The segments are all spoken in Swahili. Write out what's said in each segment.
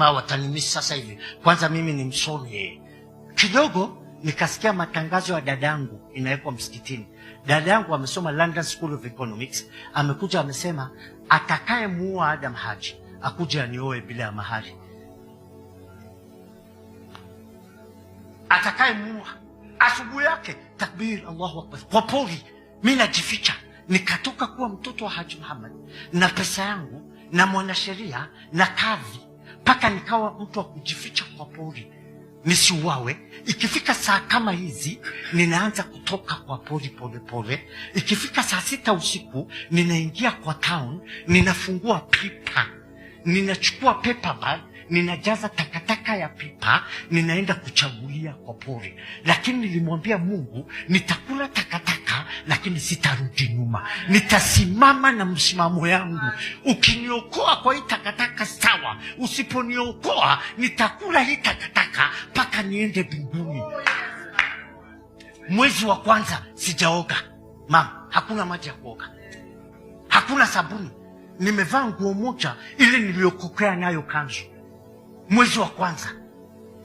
nikasema watanimisi sasa hivi. Kwanza mimi ni msomi. Kidogo nikasikia matangazo ya dadangu inawekwa msikitini. Dadangu amesoma London School of Economics, amekuja amesema atakaye muua Adam Haji akuje anioe bila ya mahari. Atakaye muua. Asubuhi yake takbir Allahu Akbar. Kwa pori mimi najificha. Nikatoka kuwa mtoto wa Haji Muhammad na pesa yangu na mwanasheria na kadhi, mpaka nikawa mtu wa kujificha kwa pori nisiuawe. Ikifika saa kama hizi ninaanza kutoka kwa pori pole pole. Ikifika saa 6 usiku ninaingia kwa town, ninafungua pipa, ninachukua paper bag, ninajaza takataka ya pipa, ninaenda kuchagulia kwa pori. Lakini nilimwambia Mungu nitakula takataka lakini sitarudi nyuma. Nitasimama na msimamo yangu. Ukiniokoa kwa hii takataka sawa, usiponiokoa nitakula hii takataka mpaka niende mbinguni. Mwezi wa kwanza sijaoga. Mama, hakuna maji ya kuoga. Hakuna sabuni. Nimevaa nguo moja ile niliyokokea nayo kanzu. Mwezi wa kwanza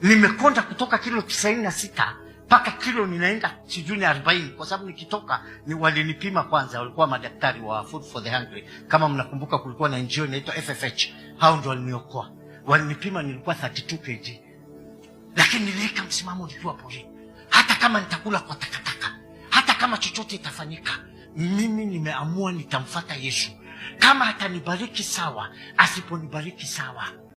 nimekonda kutoka kilo 96 mpaka kilo ninaenda sijui 40, kwa sababu nikitoka ni walinipima kwanza, walikuwa madaktari wa Food for the Hungry. Kama mnakumbuka kulikuwa na NGO inaitwa FFH, hao ndio waliniokoa. Walinipima nilikuwa 32 kg. Lakini niliweka msimamo nikiwa pole. Hata kama nitakula kwa takataka, hata kama chochote itafanyika, mimi nimeamua nitamfuata Yesu. Kama atanibariki sawa, asiponibariki sawa.